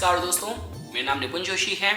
नमस्कार दोस्तों, मेरा नाम निपुण जोशी है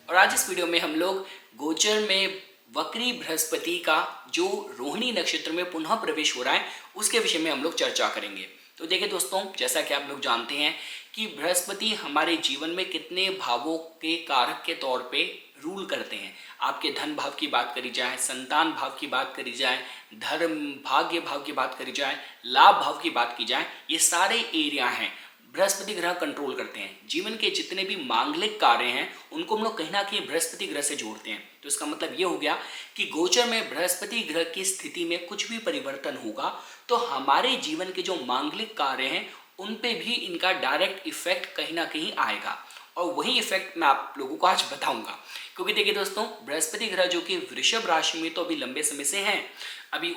और आज इस वीडियो में हम लोग गोचर में वक्री बृहस्पति का जो रोहिणी नक्षत्र में पुनः प्रवेश हो रहा है उसके विषय में हम लोग चर्चा करेंगे। तो देखिए दोस्तों, जैसा कि आप लोग जानते हैं कि बृहस्पति हमारे जीवन में कितने भावों के कारक के तौर पे रूल करते हैं। आपके धन भाव की बात करी जाए, संतान भाव की बात करी जाए, धर्म भाग्य भाव की बात करी जाए, लाभ भाव की बात की जाए, ये सारे एरिया हैं बृहस्पति ग्रह कंट्रोल करते हैं। जीवन के जितने भी मांगलिक कार्य हैं उनको हम लोग कहीं ना कहीं बृहस्पति ग्रह से जोड़ते हैं। तो इसका मतलब ये हो गया कि गोचर में बृहस्पति ग्रह की स्थिति में कुछ भी परिवर्तन होगा तो हमारे जीवन के जो मांगलिक कार्य हैं उन पे भी इनका डायरेक्ट इफेक्ट कहीं ना कहीं आएगा और वही इफेक्ट मैं आप लोगों को आज बताऊंगा। क्योंकि देखिए दोस्तों, बृहस्पति ग्रह जो कि वृषभ राशि में तो अभी लंबे समय से हैं, अभी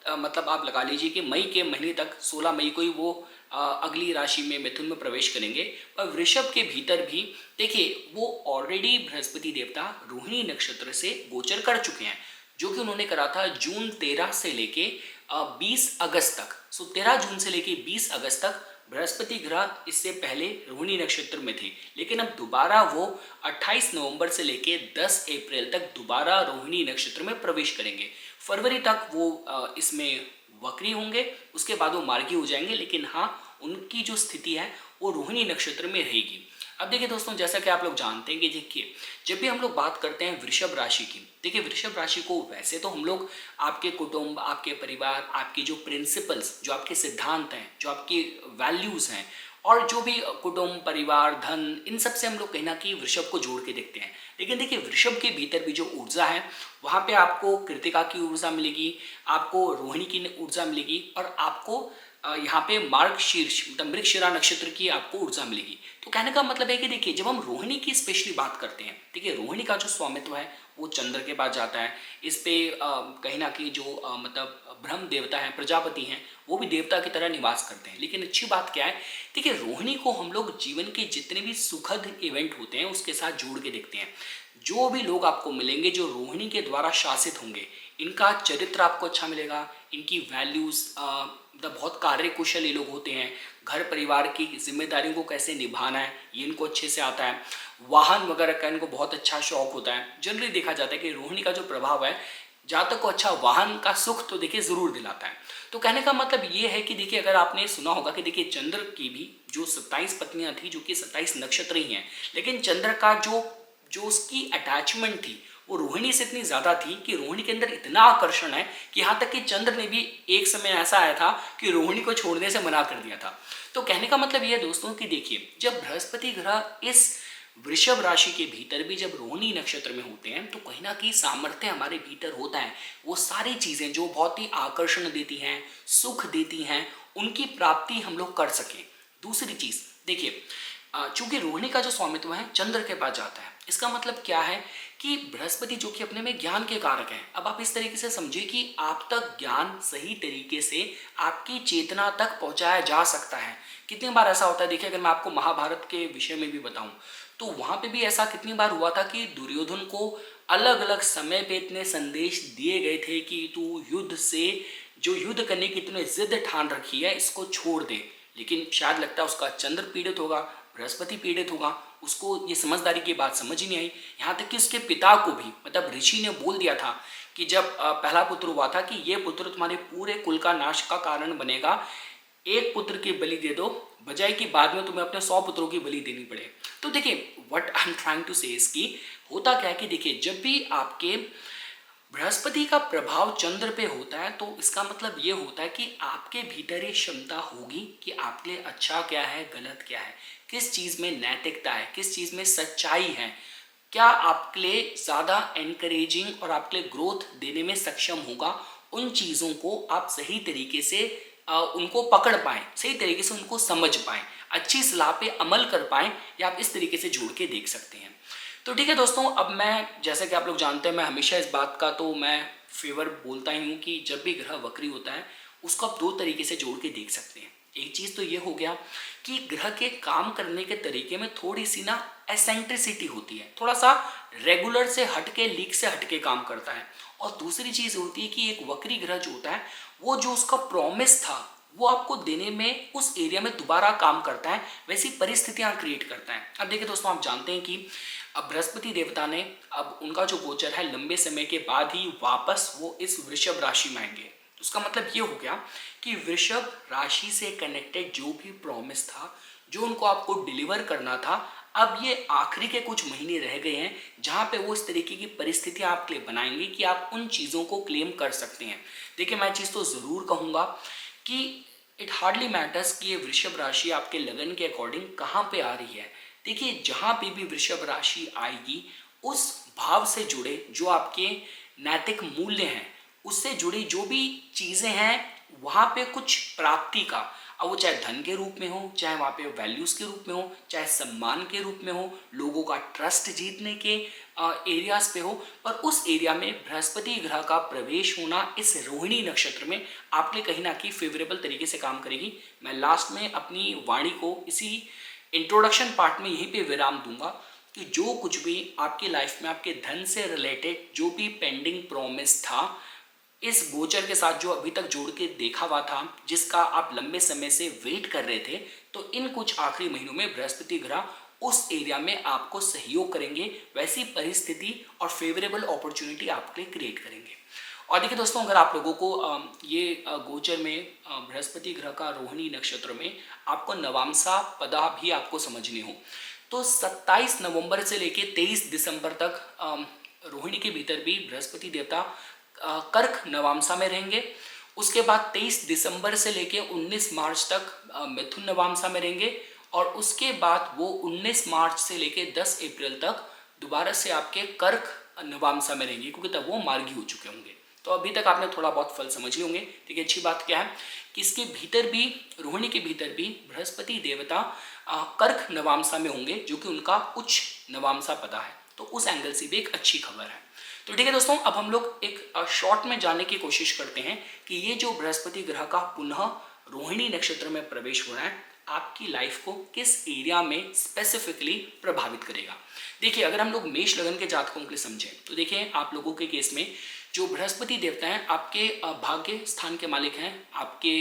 मतलब आप लगा लीजिए कि मई के महीने तक 16 मई को ही वो अगली राशि में मिथुन में प्रवेश करेंगे। पर वृषभ के भीतर भी देखिए वो ऑलरेडी बृहस्पति देवता रोहिणी नक्षत्र से गोचर कर चुके हैं, जो कि उन्होंने करा था जून 13 से लेके 20 अगस्त तक। सो 13 जून से लेके 20 अगस्त तक बृहस्पति ग्रह इससे पहले रोहिणी नक्षत्र में थे, लेकिन अब दोबारा वो 28 नवंबर से लेके 10 अप्रैल तक दोबारा रोहिणी नक्षत्र में प्रवेश करेंगे। फरवरी तक वो इसमें वक्री होंगे, उसके बाद वो मार्गी हो जाएंगे, लेकिन हाँ उनकी जो स्थिति है वो रोहिणी नक्षत्र में रहेगी। अब देखिए दोस्तों, जैसा कि आप लोग जानते हैं कि देखिए जब भी हम लोग बात करते हैं वृषभ राशि की, देखिए वृषभ राशि को वैसे तो हम लोग आपके कुटुंब, आपके परिवार, आपकी जो प्रिंसिपल्स, जो आपके सिद्धांत हैं, जो आपकी वैल्यूज़ हैं और जो भी कुटुंब, परिवार, धन, इन सब से हम लोग कहीं ना कहीं वृषभ को जोड़ के देखते हैं। लेकिन देखिए वृषभ के भीतर भी जो ऊर्जा है वहाँ पे आपको कृतिका की ऊर्जा मिलेगी, आपको रोहिणी की ऊर्जा मिलेगी और आपको यहाँ पे मार्गशीर्ष मतलब मृगशिरा नक्षत्र की आपको ऊर्जा मिलेगी। तो कहने का मतलब है कि देखिए जब हम रोहिणी की स्पेशली बात करते हैं, देखिए रोहिणी का जो स्वामित्व है वो चंद्र के पास जाता है। इस पे कहीं ना कहीं जो मतलब ब्रह्म देवता है, प्रजापति हैं, वो भी देवता की तरह निवास करते हैं। लेकिन अच्छी बात क्या है, देखिए रोहिणी को हम लोग जीवन के जितने भी सुखद इवेंट होते हैं उसके साथ जोड़ के देखते हैं। जो भी लोग आपको मिलेंगे जो रोहिणी के द्वारा शासित होंगे, इनका चरित्र आपको अच्छा मिलेगा, इनकी वैल्यूज़ मतलब बहुत कार्यकुशल ये लोग होते हैं, घर परिवार की जिम्मेदारियों को कैसे निभाना है ये इनको अच्छे से आता है, वाहन वगैरह का इनको बहुत अच्छा शौक होता है। जनरली देखा जाता है कि रोहिणी का जो प्रभाव है जातक को अच्छा वाहन का सुख तो देखिए ज़रूर दिलाता है। तो कहने का मतलब ये है कि देखिए अगर आपने सुना होगा कि देखिए चंद्र की भी जो 27 पत्नियां थी, जो कि 27 नक्षत्र ही हैं, लेकिन चंद्र का जो उसकी अटैचमेंट थी वो रोहिणी से इतनी ज़्यादा थी कि रोहिणी के अंदर इतना आकर्षण है कि यहाँ तक कि चंद्र ने भी एक समय ऐसा आया था कि रोहिणी को छोड़ने से मना कर दिया था। तो कहने का मतलब ये है दोस्तों कि देखिए जब बृहस्पति ग्रह इस वृषभ राशि के भीतर भी जब रोहिणी नक्षत्र में होते हैं तो कहीं ना कहीं सामर्थ्य हमारे भीतर होता है। वो सारी चीज़ें जो बहुत ही आकर्षण देती हैं, सुख देती हैं, उनकी प्राप्ति हम लोग कर सकें। दूसरी चीज़ देखिए, चूंकि रोहिणी का जो स्वामित्व है चंद्र के पास जाता है, इसका मतलब क्या है कि बृहस्पति जो कि अपने में ज्ञान के कारक हैं, अब आप इस तरीके से समझिए कि आप तक ज्ञान सही तरीके से आपकी चेतना तक पहुंचाया जा सकता है। कितनी बार ऐसा होता है, देखिए अगर मैं आपको महाभारत के विषय में भी बताऊं तो वहां पे भी ऐसा कितनी बार हुआ था कि दुर्योधन को अलग अलग समय पे इतने संदेश दिए गए थे कि तू युद्ध से जो युद्ध करने की तूने जिद ठान रखी है इसको छोड़ दे। लेकिन शायद लगता है उसका चंद्र पीड़ित होगा, बृहस्पति पीड़ित होगा, उसको ये समझदारी की बात समझ ही नहीं आई। यहाँ तक कि उसके पिता को भी मतलब ऋषि ने बोल दिया था कि जब पहला पुत्र हुआ था कि ये पुत्र तुम्हारे पूरे कुल का नाश का कारण बनेगा, एक पुत्र की बलि दे दो बजाय कि बाद में तुम्हें अपने 100 पुत्रों की बलि देनी पड़े। तो देखिए what I am trying to say इसकी होता क्या है कि देखिए जब भी आपके बृहस्पति का प्रभाव चंद्र पे होता है तो इसका मतलब ये होता है कि आपके भीतर ये क्षमता होगी कि आपके लिए अच्छा क्या है, गलत क्या है, किस चीज़ में नैतिकता है, किस चीज़ में सच्चाई है, क्या आपके लिए ज़्यादा एनकरेजिंग और आपके लिए ग्रोथ देने में सक्षम होगा। उन चीज़ों को आप सही तरीके से उनको पकड़ पाएँ, सही तरीके से उनको समझ पाएँ, अच्छी सलाह पे अमल कर पाएँ, या आप इस तरीके से जोड़ के देख सकते हैं। तो ठीक है दोस्तों, अब मैं जैसा कि आप लोग जानते हैं मैं हमेशा इस बात का तो मैं फेवर बोलता ही हूँ कि जब भी ग्रह वक्री होता है उसको आप दो तरीके से जोड़ के देख सकते हैं। एक चीज़ तो ये हो गया कि ग्रह के काम करने के तरीके में थोड़ी सी ना एसेंट्रिसिटी होती है, थोड़ा सा रेगुलर से हटके, लीक से हटके काम करता है। और दूसरी चीज़ होती है कि एक वक्री ग्रह जो होता है वो जो उसका प्रॉमिस था वो आपको देने में उस एरिया में दोबारा काम करता है, वैसी परिस्थितियां क्रिएट करता है। अब देखिए दोस्तों, आप जानते हैं कि अब बृहस्पति देवता ने, अब उनका जो गोचर है लंबे समय के बाद ही वापस वो इस वृषभ राशि में आएंगे। तो उसका मतलब ये हो गया कि वृषभ राशि से कनेक्टेड जो भी प्रॉमिस था, जो उनको आपको डिलीवर करना था, अब ये आखिरी के कुछ महीने रह गए हैं जहां पे वो इस तरीके की परिस्थितियां आपके लिए बनाएंगे कि आप उन चीज़ों को क्लेम कर सकते हैं। देखिए, मैं चीज़ तो ज़रूर कहूँगा कि इट हार्डली मैटर्स कि ये वृषभ राशि आपके लगन के अकॉर्डिंग कहाँ पे आ रही है। देखिए, जहाँ पे भी वृषभ राशि आएगी, उस भाव से जुड़े जो आपके नैतिक मूल्य हैं, उससे जुड़ी जो भी चीज़ें हैं, वहाँ पे कुछ प्राप्ति का, अब वो चाहे धन के रूप में हो, चाहे वहाँ पे वैल्यूज़ के रूप में हो, चाहे सम्मान के रूप में हो, लोगों का ट्रस्ट जीतने के एरियाज पे हो, पर उस एरिया में बृहस्पति ग्रह का प्रवेश होना इस रोहिणी नक्षत्र में आपके कहीं ना कहीं फेवरेबल तरीके से काम करेगी। मैं लास्ट में अपनी वाणी को इसी इंट्रोडक्शन पार्ट में यहीं पे विराम दूंगा कि जो कुछ भी आपकी लाइफ में आपके धन से रिलेटेड जो भी पेंडिंग प्रॉमिस था, इस गोचर के साथ जो अभी तक जोड़ के देखा हुआ था, जिसका आप लंबे समय से वेट कर रहे थे, तो इन कुछ आखिरी महीनों में बृहस्पति ग्रह उस एरिया में आपको सहयोग करेंगे, वैसी परिस्थिति और फेवरेबल अपॉर्चुनिटी आपके लिए क्रिएट करेंगे। और देखिए दोस्तों, अगर आप लोगों को ये गोचर में बृहस्पति ग्रह का रोहिणी नक्षत्र में आपको नवांसा पदा भी आपको समझनी हो, तो 27 नवंबर से लेके 23 दिसंबर तक रोहिणी के भीतर भी बृहस्पति देवता कर्क नवांसा में रहेंगे। उसके बाद 23 दिसंबर से लेके 19 मार्च तक मिथुन नवांसा में रहेंगे, और उसके बाद वो 19 मार्च से लेके 10 अप्रैल तक दोबारा से आपके कर्क नवांसा में रहेंगे, क्योंकि तब वो मार्गी हो चुके होंगे। तो अभी तक आपने थोड़ा बहुत फल समझ लिए होंगे। देखिए, अच्छी बात क्या है कि इसके भीतर भी, रोहिणी के भीतर भी बृहस्पति देवता कर्क नवांसा में होंगे, जो कि उनका उच्च नवांसा पदा है। तो उस एंगल से भी एक अच्छी खबर है। तो ठीक है दोस्तों, अब हम लोग एक शॉर्ट में जानने की कोशिश करते हैं कि ये जो बृहस्पति ग्रह का पुनः रोहिणी नक्षत्र में प्रवेश हो रहा है, आपकी लाइफ को किस एरिया में स्पेसिफिकली प्रभावित करेगा। देखिए, अगर हम लोग मेष लगन के जातकों के लिए समझें, तो देखिए, आप लोगों के केस में जो बृहस्पति देवता हैं आपके भाग्य स्थान के मालिक हैं, आपके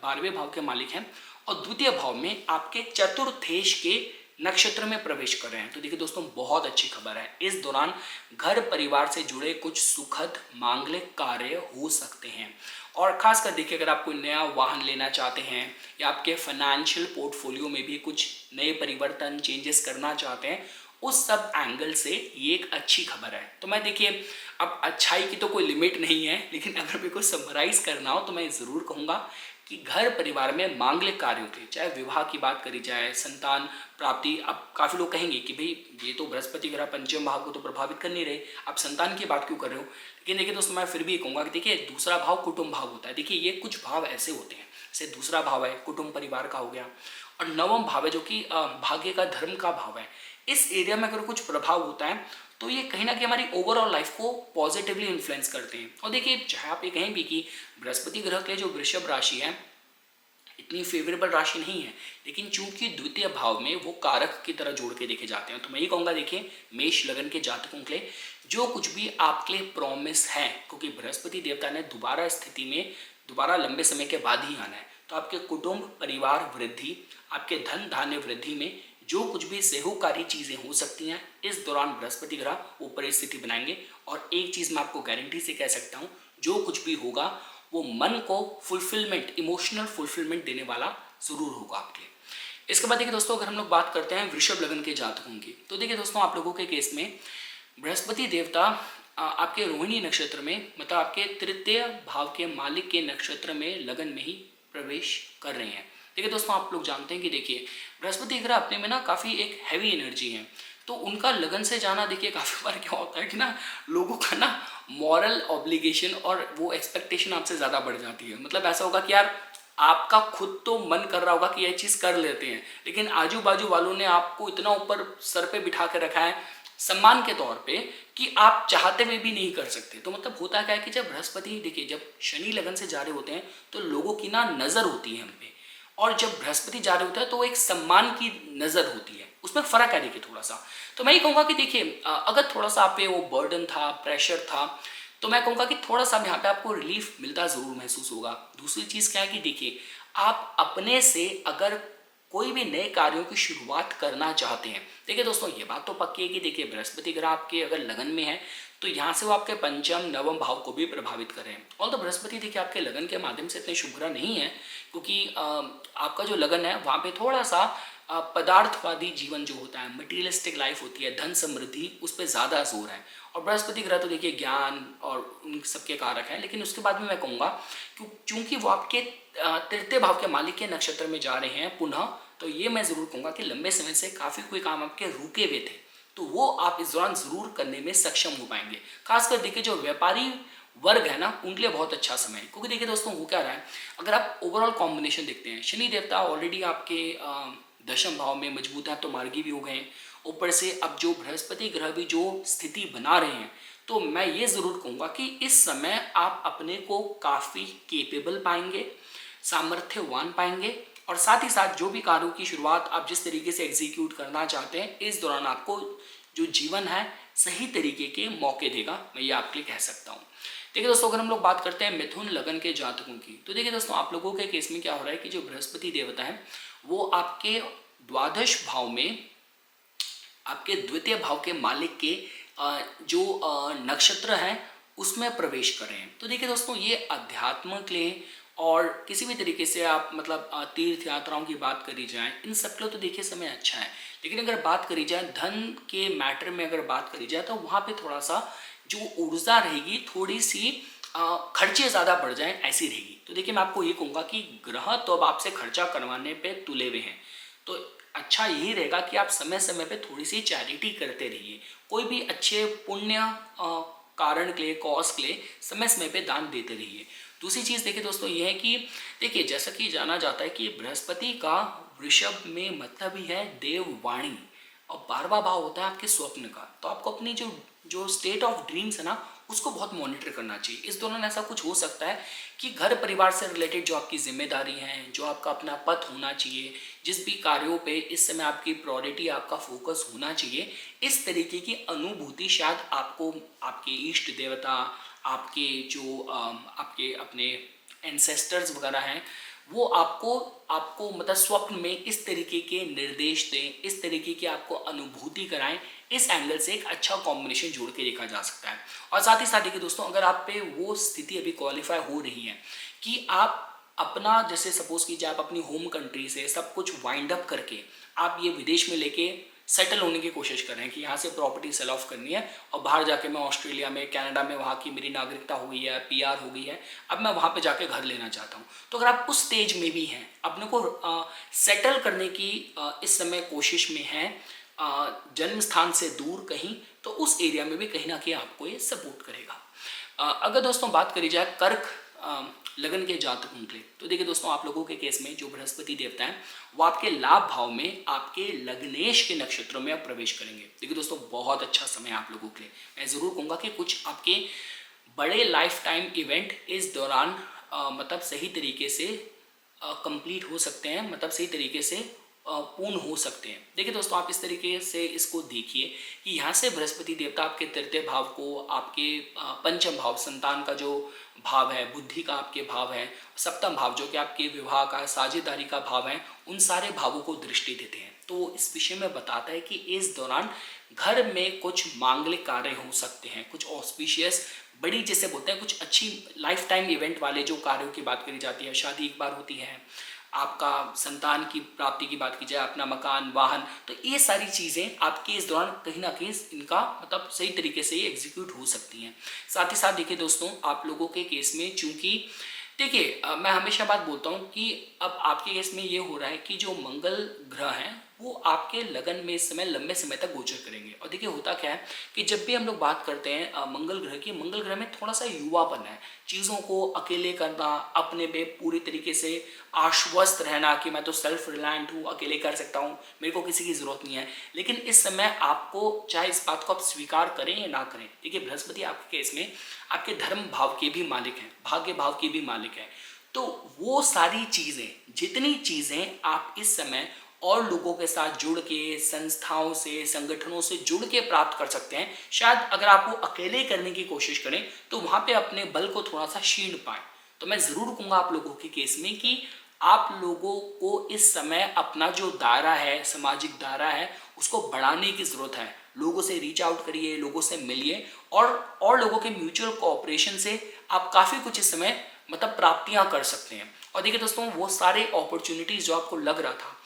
12वें भाव के मालिक हैं, और द्वितीय भाव में आपके चतुर्थेश के नक्षत्र में प्रवेश कर रहे हैं। तो देखिए दोस्तों, बहुत अच्छी खबर है। इस दौरान घर परिवार से जुड़े कुछ सुखद मांगलिक कार्य हो सकते हैं। और खासकर देखिए, अगर आप कोई नया वाहन लेना चाहते हैं या आपके फाइनेंशियल पोर्टफोलियो में भी कुछ नए परिवर्तन चेंजेस करना चाहते हैं, उस सब एंगल से ये एक अच्छी खबर है। तो मैं, देखिए, अब अच्छाई की तो कोई लिमिट नहीं है, लेकिन अगर मेरे को समराइज करना हो तो मैं ज़रूर कहूँगा कि घर परिवार में मांगलिक कार्यों के, चाहे विवाह की बात करी जाए, संतान प्राप्ति, अब काफ़ी लोग कहेंगे कि भाई ये तो बृहस्पति ग्रह पंचम भाव को तो प्रभावित कर नहीं रहे, आप संतान की बात क्यों कर रहे हो। लेकिन देखिए दोस्तों, मैं फिर भी कहूँगा कि देखिए, दूसरा भाव कुटुंब भाव होता है। देखिए, ये कुछ भाव ऐसे होते हैं, जैसे दूसरा भाव है कुटुंब परिवार का हो गया, और नवम भाव है जो कि भाग्य का, धर्म का भाव है। इस एरिया में अगर कुछ प्रभाव होता है तो ये कहीं ना कहीं हमारी ओवरऑल लाइफ को पॉजिटिवली इन्फ्लुएंस करते हैं। और देखिए, चाहे आप ये कहें भी कि बृहस्पति ग्रह के जो वृषभ राशि है इतनी फेवरेबल राशि नहीं है, लेकिन चूंकि द्वितीय भाव में वो कारक की तरह जोड़ के देखे जाते हैं, तो मैं ये कहूँगा, देखिए, मेष लगन के जातकों के लिए जो कुछ भी आपके लिए प्रॉमिस है, क्योंकि बृहस्पति देवता ने दोबारा स्थिति में दोबारा लंबे समय के बाद ही आना है, तो आपके कुटुंब परिवार वृद्धि, आपके धन धान्य वृद्धि में जो कुछ भी सहयोगकारी चीज़ें हो सकती हैं, इस दौरान बृहस्पति ग्रह वो परिस्थिति बनाएंगे। और एक चीज़ मैं आपको गारंटी से कह सकता हूँ, जो कुछ भी होगा वो मन को फुलफिलमेंट, इमोशनल फुलफिलमेंट देने वाला ज़रूर होगा आपके। इसके बाद देखिए दोस्तों, अगर हम लोग बात करते हैं वृषभ लगन के जातकों की, तो देखिए दोस्तों, आप लोगों के केस में बृहस्पति देवता आपके रोहिणी नक्षत्र में, मतलब आपके तृतीय भाव के मालिक के नक्षत्र में, लगन में ही प्रवेश कर रहे हैं। देखिए दोस्तों, आप लोग जानते हैं कि देखिए, बृहस्पति ग्रह अपने में ना काफ़ी एक हैवी एनर्जी है, तो उनका लगन से जाना, देखिए, काफ़ी बार क्या होता है कि ना लोगों का ना मॉरल ऑब्लिगेशन और वो एक्सपेक्टेशन आपसे ज़्यादा बढ़ जाती है। मतलब ऐसा होगा कि यार, आपका खुद तो मन कर रहा होगा कि यह चीज़ कर लेते हैं, लेकिन आजू बाजू वालों ने आपको इतना ऊपर सर पे बिठा के रखा है सम्मान के तौर पे कि आप चाहते हुए भी नहीं कर सकते। तो मतलब होता क्या है कि जब बृहस्पति, देखिए, जब शनि लगन से जा रहे होते हैं तो लोगों की ना नज़र होती है हम पे, और जब बृहस्पति जा रहे होता है तो वो एक सम्मान की नज़र होती है, उसमें फ़र्क है देखिए थोड़ा सा। तो मैं ये कहूँगा कि देखिए, अगर थोड़ा सा आप पे वो बर्डन था, प्रेशर था, तो मैं कहूँगा कि थोड़ा सा यहाँ पे आपको रिलीफ मिलता ज़रूर महसूस होगा। दूसरी चीज़ क्या है कि देखिए, आप अपने से अगर कोई भी नए कार्यों की शुरुआत करना चाहते हैं, देखिए दोस्तों ये बात तो पक्की है कि देखिए बृहस्पति ग्रह आपके अगर लगन में है तो यहाँ से वो आपके पंचम नवम भाव को भी प्रभावित कर रहे हैं। और तो बृहस्पति देखिए आपके लगन के माध्यम से इतने शुभ ग्रह नहीं है, क्योंकि आपका जो लगन है वहाँ पे थोड़ा सा पदार्थवादी जीवन जो होता है, मटीरियलिस्टिक लाइफ होती है, धन समृद्धि, उस पर ज़्यादा जोर है। और बृहस्पति ग्रह तो देखिए ज्ञान और उन सबके कारक हैं, लेकिन उसके बाद भी मैं कहूँगा क्योंकि वो आपके तृतीय भाव के मालिक के नक्षत्र में जा रहे हैं पुनः, तो ये मैं ज़रूर कहूँगा कि लंबे समय से काफ़ी कोई काम आपके रुके हुए थे तो वो आप इस दौरान ज़रूर करने में सक्षम हो पाएंगे। खासकर देखिए जो व्यापारी वर्ग है ना, उनके लिए बहुत अच्छा समय है। क्योंकि देखिए दोस्तों हो क्या रहा है, अगर आप ओवरऑल कॉम्बिनेशन देखते हैं, शनि देवता ऑलरेडी आपके दशम भाव में मजबूत है, तो मार्गी भी हो गए हैं। ऊपर से अब जो बृहस्पति ग्रह भी जो स्थिति बना रहे हैं, तो मैं ये ज़रूर कहूँगा कि इस समय आप अपने को काफ़ी केपेबल पाएंगे, सामर्थ्यवान पाएंगे। और साथ ही साथ जो भी कार्यों की शुरुआत आप जिस तरीके से एग्जीक्यूट करना चाहते हैं, इस दौरान आपको जो जीवन है सही तरीके के मौके देगा, मैं ये आपके लिए कह सकता हूँ। देखिए दोस्तों, अगर हम लोग बात करते हैं मिथुन लगन के जातकों की, तो देखिए दोस्तों आप लोगों के केस में क्या हो रहा है कि जो बृहस्पति देवता है वो आपके द्वादश भाव में, आपके द्वितीय भाव के मालिक के जो नक्षत्र है उसमें प्रवेश कर रहे हैं। तो देखिए दोस्तों, ये अध्यात्म के लिए और किसी भी तरीके से आप मतलब तीर्थ यात्राओं की बात करी जाए, इन सब के लिए तो देखिए समय अच्छा है। लेकिन अगर बात करी जाए धन के मैटर में, अगर बात करी जाए तो वहाँ पे थोड़ा सा जो ऊर्जा रहेगी, थोड़ी सी खर्चे ज़्यादा बढ़ जाएं ऐसी रहेगी। तो देखिए मैं आपको ये कहूँगा कि ग्रह तो अब आपसे खर्चा करवाने पे तुले हुए हैं, तो अच्छा यही रहेगा कि आप समय समय पे थोड़ी सी चैरिटी करते रहिए। कोई भी अच्छे पुण्य कारण के लिए, कॉज के लिए समय समय पे दान देते रहिए। दूसरी चीज़ देखिए दोस्तों ये है कि देखिए जैसा कि जाना जाता है कि बृहस्पति का वृषभ में मतलब ही है देववाणी, और 12वां भाव होता है आपके स्वप्न का। तो आपको अपनी जो जो स्टेट ऑफ ड्रीम्स है ना, उसको बहुत मॉनिटर करना चाहिए। इस दौरान ऐसा कुछ हो सकता है कि घर परिवार से रिलेटेड जो आपकी जिम्मेदारी है, जो आपका अपना पथ होना चाहिए, जिस भी कार्यों पे इस समय आपकी प्रायोरिटी, आपका फोकस होना चाहिए, इस तरीके की अनुभूति शायद आपको आपके इष्ट देवता, आपके जो आपके अपने एंसेस्टर्स वगैरह हैं, वो आपको आपको मतलब स्वप्न में इस तरीके के निर्देश दें, इस तरीके की आपको अनुभूति कराएं। इस एंगल से एक अच्छा कॉम्बिनेशन जोड़ के देखा जा सकता है। और साथ ही साथ देखिए दोस्तों, अगर आप पे वो स्थिति अभी क्वालिफाई हो रही है कि आप अपना, जैसे सपोज कीजिए आप अपनी होम कंट्री से सब कुछ वाइंड अप करके आप ये विदेश में लेके सेटल होने की कोशिश कर रहे हैं कि यहाँ से प्रॉपर्टी सेल ऑफ करनी है और बाहर जाके मैं ऑस्ट्रेलिया में, कनाडा में, वहाँ की मेरी नागरिकता हो गई है, पीआर हो गई है, अब मैं वहाँ पे जाके घर लेना चाहता हूँ। तो अगर आप उस स्टेज में भी हैं, अपने को सेटल करने की इस समय कोशिश में हैं जन्म स्थान से दूर कहीं, तो उस एरिया में भी कहीं ना कहीं आपको ये सपोर्ट करेगा। अगर दोस्तों बात करी जाए कर्क लगन के जातकों के लिए, तो देखिए दोस्तों आप लोगों के केस में जो बृहस्पति देवता है वो आपके लाभ भाव में आपके लग्नेश के नक्षत्रों में आप प्रवेश करेंगे। देखिए दोस्तों बहुत अच्छा समय है आप लोगों के लिए। मैं ज़रूर कहूँगा कि कुछ आपके बड़े लाइफ टाइम इवेंट इस दौरान मतलब सही तरीके से कंप्लीट हो सकते हैं, मतलब सही तरीके से पूर्ण हो सकते हैं। देखिए दोस्तों आप इस तरीके से इसको देखिए कि यहाँ से बृहस्पति देवता आपके तृतीय भाव को, आपके पंचम भाव, संतान का जो भाव है, बुद्धि का आपके भाव है, सप्तम भाव जो कि आपके विवाह का, साझेदारी का भाव है, उन सारे भावों को दृष्टि देते हैं। तो इस विषय में बताता है कि इस दौरान घर में कुछ मांगलिक कार्य हो सकते हैं, कुछ ऑस्पिशियस, बड़ी जैसे बोलते हैं कुछ अच्छी लाइफ टाइम इवेंट वाले जो कार्यों की बात करी जाती है, शादी एक बार होती है, आपका संतान की प्राप्ति की बात की जाए, अपना मकान, वाहन, तो ये सारी चीज़ें आपके इस दौरान कहीं ना कहीं इनका मतलब सही तरीके से एग्जीक्यूट हो सकती हैं। साथ ही साथ देखिए दोस्तों आप लोगों के केस में, चूंकि देखिए मैं हमेशा बात बोलता हूँ कि अब आपके केस में ये हो रहा है कि जो मंगल ग्रह हैं वो आपके लगन में इस समय लंबे समय तक गोचर करेंगे। और देखिए होता क्या है कि जब भी हम लोग बात करते हैं मंगल ग्रह की, मंगल ग्रह में थोड़ा सा युवापन है, चीज़ों को अकेले करना, अपने पे पूरी तरीके से आश्वस्त रहना कि मैं तो सेल्फ रिलायंट हूँ, अकेले कर सकता हूँ, मेरे को किसी की ज़रूरत नहीं है। लेकिन इस समय आपको चाहे इस बात को आप स्वीकार करें या ना करें, देखिए बृहस्पति आपके केस में आपके धर्म भाव के भी मालिक हैं, भाग्य भाव के भी मालिक हैं। तो वो सारी चीज़ें, जितनी चीज़ें आप इस समय और लोगों के साथ जुड़ के, संस्थाओं से, संगठनों से जुड़ के प्राप्त कर सकते हैं। शायद अगर आप वो अकेले करने की कोशिश करें तो वहाँ पे अपने बल को थोड़ा सा क्षीण पाएँ। तो मैं ज़रूर कहूँगा आप लोगों के केस में कि आप लोगों को इस समय अपना जो दायरा है, सामाजिक दायरा है, उसको बढ़ाने की ज़रूरत है। लोगों से रीच आउट करिए, लोगों से मिलिए और लोगों के म्यूचुअल कोऑपरेशन से आप काफ़ी कुछ इस समय मतलब प्राप्तियां कर सकते हैं। और देखिए दोस्तों, वो सारे अपॉर्चुनिटीज़ जो आपको लग रहा था,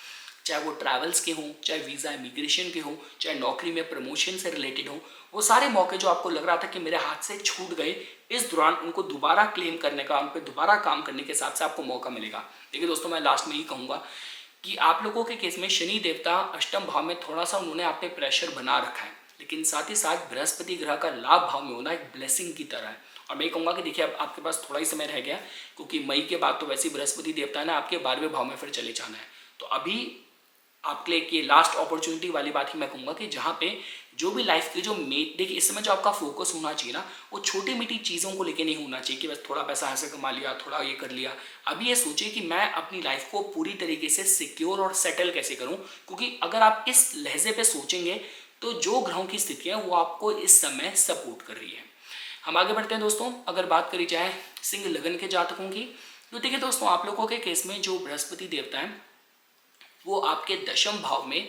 चाहे वो ट्रैवल्स के हों, चाहे वीज़ा इमिग्रेशन के हों, चाहे नौकरी में प्रमोशन से रिलेटेड हों, वो सारे मौके जो आपको लग रहा था कि मेरे हाथ से छूट गए, इस दौरान उनको दोबारा क्लेम करने का, उन पर दोबारा काम करने के हिसाब से आपको मौका मिलेगा। देखिए दोस्तों, मैं लास्ट में ही कहूँगा कि आप लोगों के केस में शनि देवता अष्टम भाव में थोड़ा सा उन्होंने आप पे प्रेशर बना रखा है, लेकिन साथ ही साथ बृहस्पति ग्रह का लाभ भाव में होना एक ब्लेसिंग की तरह है। और मैं कहूँगा कि देखिए अब आपके पास थोड़ा ही समय रह गया, क्योंकि मई के बाद तो वैसे ही बृहस्पति देवता ने आपके 12वें भाव में फिर चले जाना है। तो अभी आपके लिए कि लास्ट अपॉर्चुनिटी वाली बात ही मैं कहूँगा कि जहाँ पे जो भी लाइफ की जो देखिए इस समय जो आपका फोकस होना चाहिए ना, वो छोटी मीठी चीज़ों को लेके नहीं होना चाहिए कि बस थोड़ा पैसा ऐसे कमा लिया, थोड़ा ये कर लिया। अभी ये सोचिए कि मैं अपनी लाइफ को पूरी तरीके से सिक्योर और सेटल कैसे करूँ, क्योंकि अगर आप इस लहजे पे सोचेंगे तो जो ग्रहों की स्थिति है वो आपको इस समय सपोर्ट कर रही है। हम आगे बढ़ते हैं दोस्तों। अगर बात करी जाए सिंह लगन के जातकों की, तो देखिए दोस्तों, आप लोगों के केस में जो बृहस्पति देवता है वो आपके दशम भाव में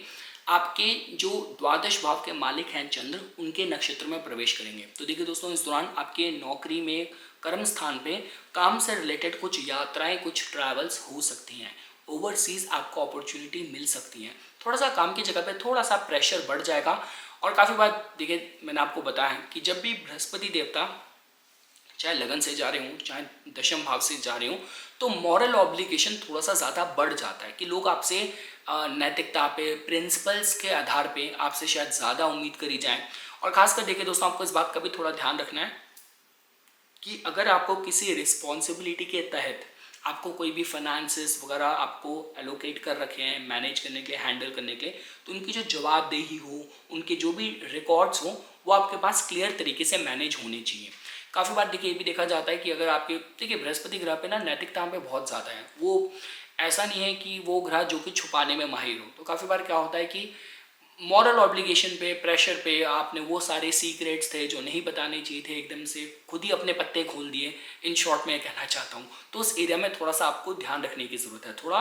आपके जो द्वादश भाव के मालिक हैं चंद्र, उनके नक्षत्र में प्रवेश करेंगे। तो देखिए दोस्तों, इस दौरान आपके नौकरी में, कर्म स्थान पे काम से रिलेटेड कुछ यात्राएं, कुछ ट्रैवल्स हो सकती हैं। ओवरसीज आपको अपॉर्चुनिटी मिल सकती है। थोड़ा सा काम की जगह पे थोड़ा सा प्रेशर बढ़ जाएगा। और काफ़ी बार देखिए मैंने आपको बताया है कि जब भी बृहस्पति देवता चाहे लगन से जा रहे हो, चाहे दशम भाव से जा रहे हो, तो मॉरल ऑब्लिगेशन थोड़ा सा ज़्यादा बढ़ जाता है कि लोग आपसे नैतिकता पे, प्रिंसिपल्स के आधार पे आपसे शायद ज़्यादा उम्मीद करी जाए। और खासकर देखिए दोस्तों, आपको इस बात का भी थोड़ा ध्यान रखना है कि अगर आपको किसी रिस्पॉन्सिबिलिटी के तहत आपको कोई भी फाइनेंसेस वगैरह आपको एलोकेट कर रखे हैं मैनेज करने के लिए, हैंडल करने के लिए, तो उनकी जो जवाबदेही हो, उनके जो भी रिकॉर्ड्स हो, वो आपके पास क्लियर तरीके से मैनेज होने चाहिए। काफ़ी बार देखिए ये भी देखा जाता है कि अगर आपके देखिए बृहस्पति ग्रह पे ना नैतिकता पे बहुत ज़्यादा है। वो ऐसा नहीं है कि वो ग्रह जो कि छुपाने में माहिर हो। तो काफ़ी बार क्या होता है कि मॉरल ऑब्लिगेशन पे, प्रेशर पे आपने वो सारे सीक्रेट्स थे जो नहीं बताने चाहिए थे, एकदम से खुद ही अपने पत्ते खोल दिए। इन शॉर्ट मैं कहना चाहता हूँ, तो उस एरिया में थोड़ा सा आपको ध्यान रखने की ज़रूरत है। थोड़ा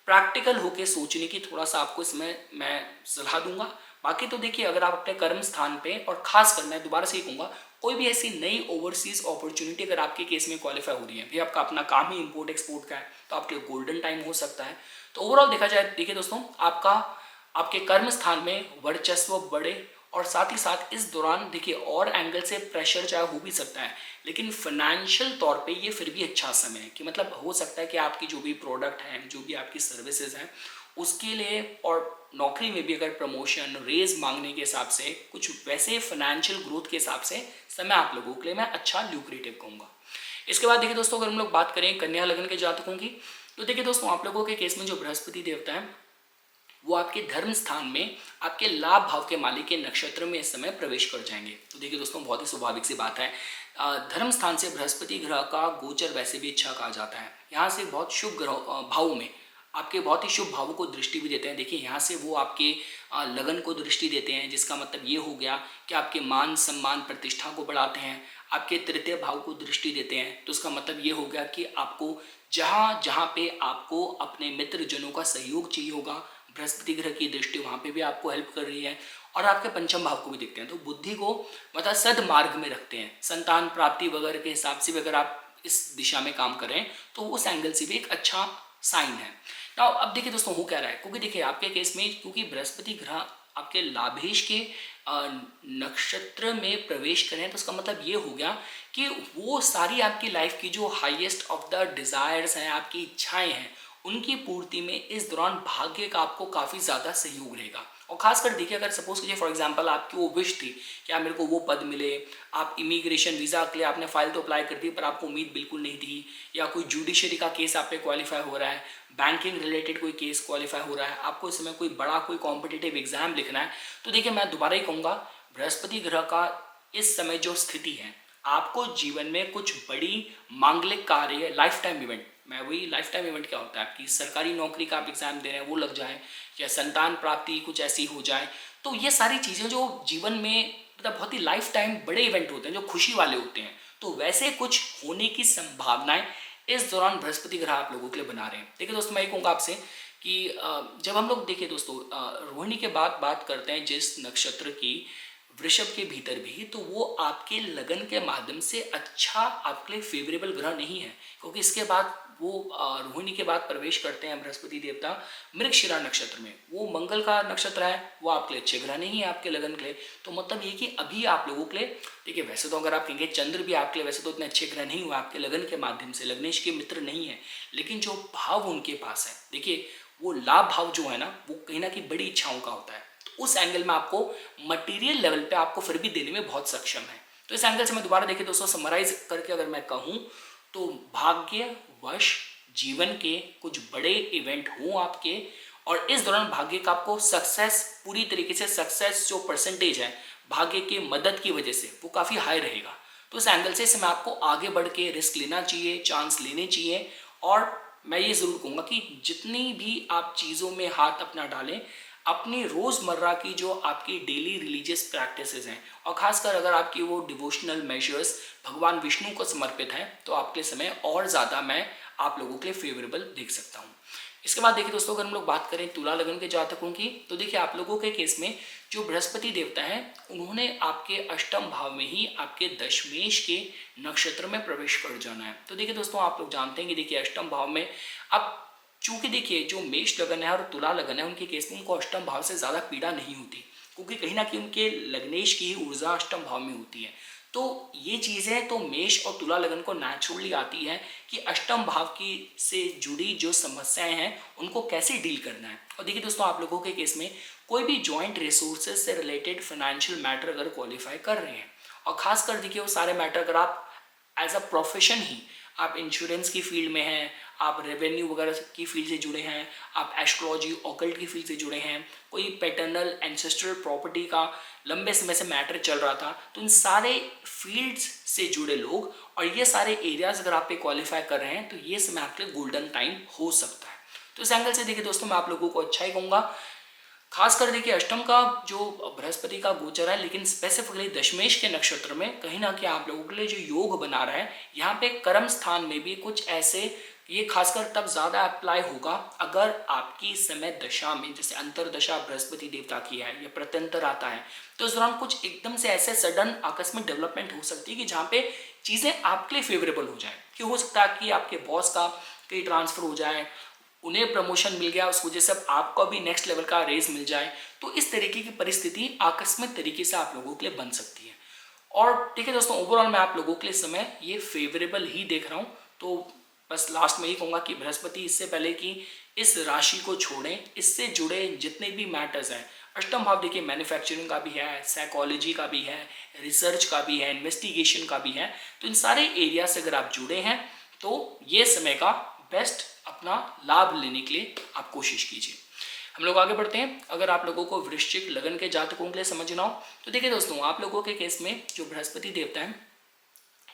प्रैक्टिकल होके सोचने की थोड़ा सा आपको इसमें मैं सलाह दूंगा। बाकी तो देखिए, अगर आप अपने कर्म स्थान पे, और खास कर मैं दोबारा से ही कहूँगा, कोई भी ऐसी नई ओवरसीज अपॉर्चुनिटी अगर आपके केस में क्वालिफाई हो रही है, भी आपका अपना काम ही इंपोर्ट एक्सपोर्ट का है, तो आपके गोल्डन टाइम हो सकता है। तो ओवरऑल देखा जाए, देखिए दोस्तों, आपके कर्म स्थान में वर्चस्व बढ़े, और साथ ही साथ इस दौरान देखिए और एंगल से प्रेशर चाहे हो भी सकता है, लेकिन फाइनेंशियल तौर पे ये फिर भी अच्छा समय है कि मतलब हो सकता है कि आपकी जो भी प्रोडक्ट हैं, जो भी आपकी सर्विसेज हैं, उसके लिए और नौकरी में भी अगर प्रमोशन, रेज मांगने के हिसाब से, कुछ वैसे फाइनेंशियल ग्रोथ के हिसाब से समय आप लोगों के लिए मैं अच्छा ल्यूक्रेटिव कहूँगा। इसके बाद देखिए दोस्तों, अगर हम लोग बात करें कन्या लगन के जातकों की, तो देखिए दोस्तों, आप लोगों के केस में जो बृहस्पति देवता है वो आपके धर्म स्थान में आपके लाभ भाव के मालिक के नक्षत्र में इस समय प्रवेश कर जाएंगे। तो देखिए दोस्तों, बहुत ही स्वाभाविक सी बात है, धर्म स्थान से बृहस्पति ग्रह का गोचर वैसे भी अच्छा कहा जाता है। यहाँ से बहुत शुभ ग्रह भावों में आपके बहुत ही शुभ भावों को दृष्टि भी देते हैं। देखिए यहाँ से वो आपके लगन को दृष्टि देते हैं, जिसका मतलब ये हो गया कि आपके मान सम्मान प्रतिष्ठा को बढ़ाते हैं। आपके तृतीय भाव को दृष्टि देते हैं, तो इसका मतलब ये हो गया कि आपको जहाँ जहाँ पे आपको अपने मित्र जनों का सहयोग चाहिए होगा, बृहस्पति ग्रह की दृष्टि वहाँ पे भी आपको हेल्प कर रही है। और आपके पंचम भाव को भी देखते हैं, तो बुद्धि को मतलब सदमार्ग में रखते हैं। संतान प्राप्ति वगैरह के हिसाब से भी अगर आप इस दिशा में काम करें तो उस एंगल से भी एक अच्छा साइन है। नाउ अब देखिए दोस्तों, हो क्या रहा है, क्योंकि देखिए आपके केस में क्योंकि बृहस्पति ग्रह आपके लाभेश के नक्षत्र में प्रवेश करें, तो उसका मतलब ये हो गया कि वो सारी आपकी लाइफ की जो हाईएस्ट ऑफ द डिज़ायर्स हैं, आपकी इच्छाएं हैं, उनकी पूर्ति में इस दौरान भाग्य का आपको काफ़ी ज़्यादा सहयोग रहेगा। और खासकर देखिए, अगर सपोज कीजिए फॉर एग्जांपल आपकी वो विश थी कि आप मेरे को वो पद मिले, आप इमिग्रेशन वीज़ा के लिए आपने फाइल तो अप्लाई कर दी पर आपको उम्मीद बिल्कुल नहीं थी, या कोई जुडिशरी का केस आप पे क्वालिफाई हो रहा है, बैंकिंग रिलेटेड कोई केस क्वालिफाई हो रहा है, आपको इस समय कोई बड़ा कोई कॉम्पिटिटिव एग्जाम लिखना है, तो देखिए मैं दोबारा ही कहूँगा, बृहस्पति ग्रह का इस समय जो स्थिति है, आपको जीवन में कुछ बड़ी मांगलिक कार्य, लाइफ टाइम इवेंट, मैं वही लाइफ टाइम इवेंट क्या होता है, आपकी सरकारी नौकरी का आप एग्जाम दे रहे हैं वो लग जाए, या संतान प्राप्ति कुछ ऐसी हो जाए। तो ये सारी चीज़ें जो जीवन में मतलब बहुत ही लाइफ टाइम बड़े इवेंट होते हैं जो खुशी वाले होते हैं, तो वैसे कुछ होने की संभावनाएं इस दौरान बृहस्पति ग्रह आप लोगों के लिए बना रहे हैं। देखिए दोस्तों, मैं ये कहूँगा आपसे कि जब हम लोग देखिए दोस्तों रोहिणी के बाद बात करते हैं जिस नक्षत्र की, वृषभ के भीतर भी, तो वो आपके लगन के माध्यम से अच्छा आपके लिए फेवरेबल ग्रह नहीं है, क्योंकि इसके बाद वो रोहिणी के बाद प्रवेश करते हैं बृहस्पति देवता मृगशिरा नक्षत्र में। वो मंगल का नक्षत्र है, वो आपके लिए अच्छे ग्रह नहीं है आपके लगन के लिए। तो मतलब ये कि अभी आप लोगों के लिए देखिए, वैसे तो अगर आप कहेंगे चंद्र भी आपके लिए वैसे तो इतने अच्छे ग्रह नहीं हुआ आपके लगन के माध्यम से, लग्नेश के मित्र नहीं है, लेकिन जो भाव उनके पास है, देखिए वो लाभ भाव जो है ना, वो कहीं ना कहीं बड़ी इच्छाओं का होता है। उस एंगल में आपको मटेरियल लेवल पे आपको फिर भी देने में बहुत सक्षम है। तो इस एंगल से मैं दोबारा देखिए दोस्तों समराइज करके अगर मैं कहूँ तो भाग्यवश जीवन के कुछ बड़े इवेंट हों आपके, और इस दौरान भाग्य का आपको सक्सेस पूरी तरीके से सक्सेस जो परसेंटेज है भाग्य की मदद की वजह से वो काफ़ी हाई रहेगा। तो इस एंगल से इसमें आपको आगे बढ़ के रिस्क लेना चाहिए, चांस लेने चाहिए। और मैं ये ज़रूर कहूँगा कि जितनी भी आप चीज़ों में हाथ अपना डालें, अपनी रोज़मर्रा की जो आपकी डेली रिलीजियस प्रैक्टिसेस हैं, और ख़ासकर अगर आपकी वो डिवोशनल मेजर्स भगवान विष्णु को समर्पित हैं, तो आपके समय और ज़्यादा मैं आप लोगों के लिए फेवरेबल देख सकता हूँ। इसके बाद देखिए दोस्तों, अगर हम लोग बात करें तुला लगन के जातकों की, तो देखिए आप लोगों के केस में जो बृहस्पति देवता हैं उन्होंने आपके अष्टम भाव में ही आपके दशमेश के नक्षत्र में प्रवेश कर जाना है। तो देखिए दोस्तों, आप लोग जानते हैं कि देखिए अष्टम भाव में अब चूंकि देखिए जो मेष लगन है और तुला लगन है, उनके केस में उनको अष्टम भाव से ज़्यादा पीड़ा नहीं होती, क्योंकि कहीं ना कहीं उनके लग्नेश की ही ऊर्जा अष्टम भाव में होती है। तो ये चीज़ें तो मेष और तुला लगन को नेचुरली आती है कि अष्टम भाव की से जुड़ी जो समस्याएं हैं उनको कैसे डील करना है। और देखिए दोस्तों, आप लोगों के केस में कोई भी जॉइंट रिसोर्सेज से रिलेटेड फाइनेंशियल मैटर अगर क्वालिफाई कर रहे हैं, और खासकर देखिए वो सारे मैटर अगर आप एज अ प्रोफेशन ही आप इंश्योरेंस की फील्ड में हैं, आप रेवेन्यू वगैरह की फील्ड से जुड़े हैं, आप एस्ट्रोलॉजी ऑकल्ट की फील्ड से जुड़े हैं, कोई पैटर्नल एंसेस्ट्रल प्रॉपर्टी का लंबे समय से मैटर चल रहा था, तो इन सारे फील्ड्स से जुड़े लोग और ये सारे एरियाज अगर आप पे क्वालिफाई कर रहे हैं, तो ये समय आपके लिए गोल्डन टाइम हो सकता है। तो इस एंगल से देखिए दोस्तों, मैं आप लोगों को अच्छा ही कहूँगा। खासकर देखिए अष्टम का जो बृहस्पति का गोचर है, लेकिन स्पेसिफिकली दशमेश के नक्षत्र में कहीं ना कहीं आप लोगों के लिए जो योग बना रहा है, यहाँ पे कर्म स्थान में भी कुछ ऐसे, ये खासकर तब ज़्यादा अप्लाई होगा अगर आपकी समय दशा में जैसे अंतर दशा बृहस्पति देवता की है या प्रत्यंतर आता है, तो इस दौरान कुछ एकदम से ऐसे सडन आकस्मिक डेवलपमेंट हो सकती है कि जहाँ पे चीज़ें आपके लिए फेवरेबल हो जाए। कि हो सकता है कि आपके बॉस का कहीं ट्रांसफर हो जाए, उन्हें प्रमोशन मिल गया, उस वजह से अब आपको भी नेक्स्ट लेवल का रेज मिल जाए। तो इस तरीके की परिस्थिति आकस्मिक तरीके से आप लोगों के लिए बन सकती है। और ठीक है दोस्तों, ओवरऑल मैं आप लोगों के लिए समय ये फेवरेबल ही देख रहा हूँ। तो बस लास्ट में ये कहूँगा कि बृहस्पति इससे पहले कि इस राशि को छोड़ें, इससे जुड़े जितने भी मैटर्स हैं, अष्टम भाव देखिए मैन्युफैक्चरिंग का भी है, साइकोलॉजी का भी है, रिसर्च का भी है, इन्वेस्टिगेशन का भी है, तो इन सारे एरिया से अगर आप जुड़े हैं तो ये समय का बेस्ट अपना लाभ लेने के लिए आप कोशिश कीजिए। हम लोग आगे बढ़ते हैं। अगर आप लोगों को वृश्चिक लगन के जातकों के लिए समझना हो, तो देखिए दोस्तों, आप लोगों के केस में जो बृहस्पति देवता है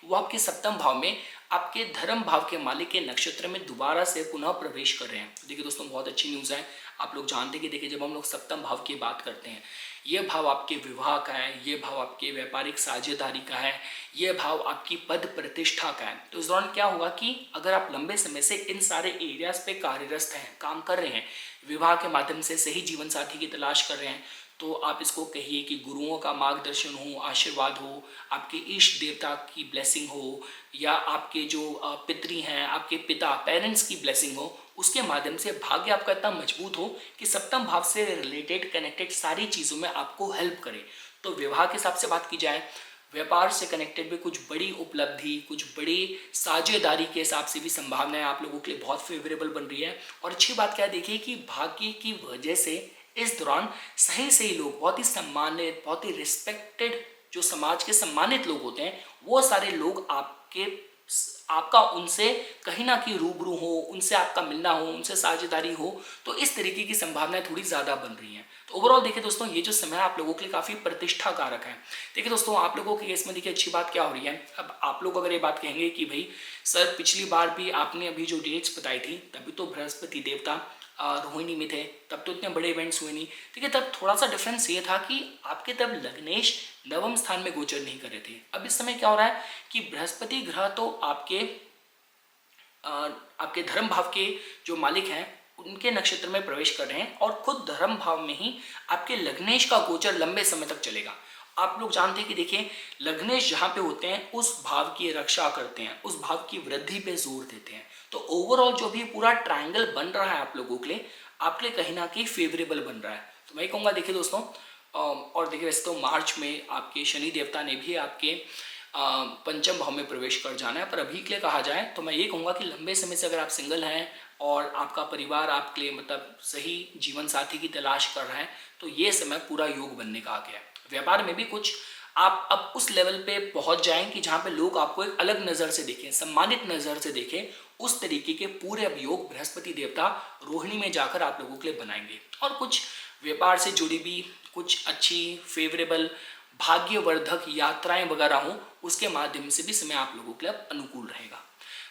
वो आपके सप्तम भाव में आपके धर्म भाव के मालिक के नक्षत्र में दोबारा से पुनः प्रवेश कर रहे हैं। तो देखिए दोस्तों, बहुत अच्छी न्यूज़ है। आप लोग जानते हैं कि देखिए जब हम लोग सप्तम भाव की बात करते हैं, ये भाव आपके विवाह का है, ये भाव आपके व्यापारिक साझेदारी का है, ये भाव आपकी पद प्रतिष्ठा का है। तो इस दौरान क्या होगा कि अगर आप लंबे समय से इन सारे एरियाज पे कार्यरत हैं, काम कर रहे हैं, विवाह के माध्यम से सही जीवन साथी की तलाश कर रहे हैं, तो आप इसको कहिए कि गुरुओं का मार्गदर्शन हो, आशीर्वाद हो, आपके इष्ट देवता की ब्लेसिंग हो, या आपके जो पितृ हैं, आपके पिता पेरेंट्स की ब्लेसिंग हो, उसके माध्यम से भाग्य आपका इतना मजबूत हो कि सप्तम भाव से रिलेटेड कनेक्टेड सारी चीज़ों में आपको हेल्प करे। तो विवाह के हिसाब से बात की जाए, व्यापार से कनेक्टेड भी कुछ बड़ी उपलब्धि, कुछ बड़ी साझेदारी के हिसाब से भी संभावनाएं आप लोगों के लिए बहुत फेवरेबल बन रही है। और अच्छी बात क्या देखिए कि भाग्य की वजह से इस दौरान सही सही लोग, बहुत ही सम्मानित, बहुत ही रिस्पेक्टेड, जो समाज के सम्मानित लोग होते हैं, वो सारे लोग आपका उनसे कहीं ना कहीं रूबरू हो, उनसे आपका मिलना हो, उनसे साझेदारी हो, तो इस तरीके की संभावनाएं थोड़ी ज़्यादा बन रही हैं। तो तो ओवरऑल देखिए दोस्तों, ये जो समय आप लोगों के लिए काफ़ी प्रतिष्ठा कारक है। देखिए दोस्तों, आप लोगों के केस में देखिए अच्छी बात क्या हो रही है, अब आप लोग अगर ये बात कहेंगे कि भाई सर पिछली बार भी आपने अभी जो डेट्स बताई थी तभी तो बृहस्पति देवता रोहिणी में थे, तब तो इतने बड़े इवेंट्स हुए नहीं। ठीक है, तब थोड़ा सा डिफरेंस ये था कि आपके तब लग्नेश नवम स्थान में गोचर नहीं कर रहे थे। अब इस समय क्या हो रहा है कि बृहस्पति ग्रह तो आपके धर्म भाव के जो मालिक हैं उनके नक्षत्र में प्रवेश कर रहे हैं और खुद धर्म भाव में ही आपके लग्नेश का गोचर लंबे समय तक चलेगा। आप लोग जानते हैं कि देखिए लग्नेश जहाँ पे होते हैं उस भाव की रक्षा करते हैं, उस भाव की वृद्धि पे जोर देते हैं। तो ओवरऑल जो भी पूरा ट्रायंगल बन रहा है आप लोगों के लिए, आपके लिए कहीं ना कहीं फेवरेबल बन रहा है। तो मैं कहूँगा देखिए दोस्तों, और देखिए वैसे तो मार्च में आपके शनि देवता ने भी आपके पंचम भाव में प्रवेश कर जाना है, पर अभी के लिए कहा जाए तो मैं ये कहूँगा कि लंबे समय से अगर आप सिंगल हैं और आपका परिवार आपके लिए मतलब सही जीवन साथी की तलाश कर रहा है तो ये समय पूरा योग बनने का आ गया है। व्यापार में भी कुछ आप अब उस लेवल पे पहुंच जाएं कि जहाँ पे लोग आपको एक अलग नज़र से देखें, सम्मानित नज़र से देखें। उस तरीके के पूरे अब योग बृहस्पति देवता रोहिणी में जाकर आप लोगों के लिए बनाएंगे और कुछ व्यापार से जुड़ी भी कुछ अच्छी फेवरेबल भाग्यवर्धक यात्राएं वगैरह हों, उसके माध्यम से भी समय आप लोगों के लिए अनुकूल रहेगा।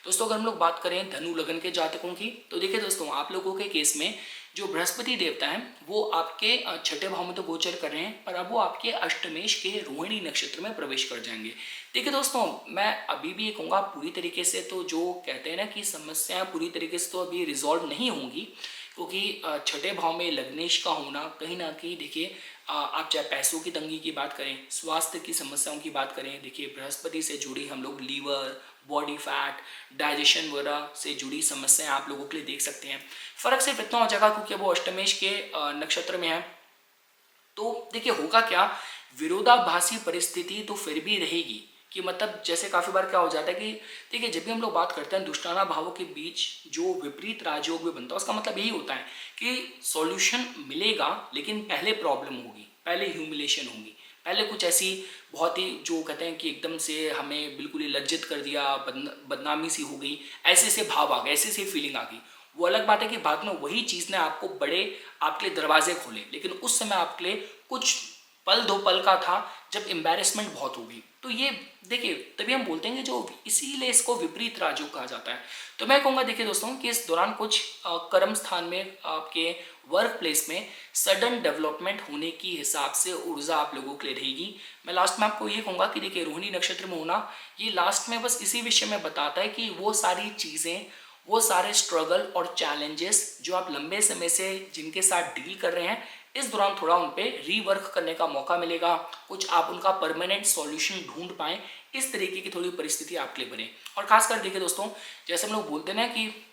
दोस्तों अगर हम लोग बात करें धनु लगन के जातकों की, तो देखिए दोस्तों आप लोगों के केस में जो बृहस्पति देवता हैं वो आपके छठे भाव में तो गोचर कर रहे हैं, पर अब वो आपके अष्टमेश के रोहिणी नक्षत्र में प्रवेश कर जाएंगे। देखिए दोस्तों, मैं अभी भी ये कहूँगा पूरी तरीके से तो जो कहते हैं ना कि समस्याएं पूरी तरीके से तो अभी रिजॉल्व नहीं होंगी, क्योंकि छठे भाव में लग्नेश का होना कहीं ना कहीं देखिए आप चाहे पैसों की तंगी की बात करें, स्वास्थ्य की समस्याओं की बात करें, देखिए बृहस्पति से जुड़ी हम लोग लीवर, बॉडी फैट, डाइजेशन वगैरह से जुड़ी समस्याएं आप लोगों के लिए देख सकते हैं। फर्क सिर्फ इतना हो जाएगा क्योंकि वो अष्टमेश के नक्षत्र में है। तो देखिए होगा क्या, विरोधाभासी परिस्थिति तो फिर भी रहेगी कि मतलब जैसे काफ़ी बार क्या हो जाता है कि देखिए जब भी हम लोग बात करते हैं दुष्टाना भावों के बीच जो विपरीत राजयोग भी बनता है उसका मतलब यही होता है कि सॉल्यूशन मिलेगा, लेकिन पहले प्रॉब्लम होगी, पहले ह्यूमिलेशन होगी, पहले कुछ ऐसी बहुत ही जो कहते हैं कि एकदम से हमें बिल्कुल ही लज्जित कर दिया, बदनामी सी हो गई, ऐसे से भाव आ गए, ऐसे से फीलिंग आ गई। वो अलग बात है कि बाद में वही चीज़ ने आपको बड़े आपके लिए दरवाजे खोले, लेकिन उस समय आपके लिए कुछ पल दो पल का था जब एम्बैरेसमेंट बहुत होगी। तो ये देखिए तभी हम बोलते हैं कि जो इसीलिए इसको विपरीत राजयोग कहा जाता है। तो मैं कहूँगा देखिए दोस्तों कि इस दौरान कुछ कर्म स्थान में आपके वर्क प्लेस में सडन डेवलपमेंट होने की हिसाब से ऊर्जा आप लोगों के लिए रहेगी। मैं लास्ट में आपको ये कहूँगा कि देखिए रोहिणी नक्षत्र में होना ये लास्ट में बस इसी विषय में बताता है कि वो सारी चीज़ें, वो सारे स्ट्रगल और चैलेंजेस जो आप लंबे समय से जिनके साथ डील कर रहे हैं, इस दौरान थोड़ा उन पे रीवर्क करने का मौका मिलेगा, कुछ आप उनका परमानेंट सॉल्यूशन ढूंढ पाएँ, इस तरीके की थोड़ी परिस्थिति आपके लिए बने। और खासकर देखिए दोस्तों, जैसे हम लोग बोलते हैं ना कि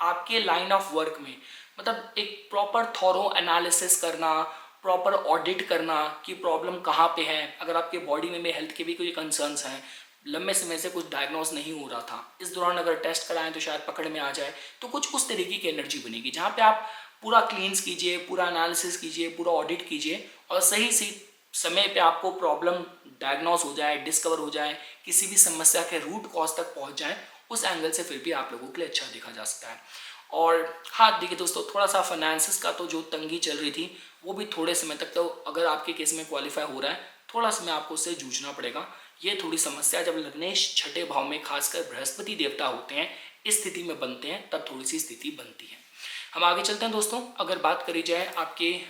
आपके लाइन ऑफ वर्क में मतलब एक प्रॉपर थॉरो एनालिसिस करना, प्रॉपर ऑडिट करना कि प्रॉब्लम कहाँ पे है। अगर आपके बॉडी में हेल्थ के भी कोई कंसर्न्स हैं, लंबे समय से कुछ डायग्नोस नहीं हो रहा था, इस दौरान अगर टेस्ट कराएं तो शायद पकड़ में आ जाए, तो कुछ उस तरीके की एनर्जी बनेगी जहाँ पे आप पूरा क्लींस कीजिए, पूरा एनालिसिस कीजिए, पूरा ऑडिट कीजिए और सही समय पे आपको प्रॉब्लम डायग्नोस हो जाए, डिस्कवर हो जाए, किसी भी समस्या के रूट कॉज तक पहुँच जाए, उस एंगल से फिर भी आप लोगों के लिए अच्छा देखा जा सकता है। और हाँ देखिए दोस्तों, थोड़ा सा फाइनेंसिस का तो जो तंगी चल रही थी वो भी थोड़े समय तक, तो अगर आपके केस में क्वालिफाई हो रहा है थोड़ा समय आपको उससे जूझना पड़ेगा। ये थोड़ी समस्या जब लग्नेश छठे भाव में खासकर बृहस्पति देवता होते हैं, इस स्थिति में बनते हैं, तब थोड़ी सी स्थिति बनती है। हम आगे चलते हैं दोस्तों। अगर बात करी जाए आपके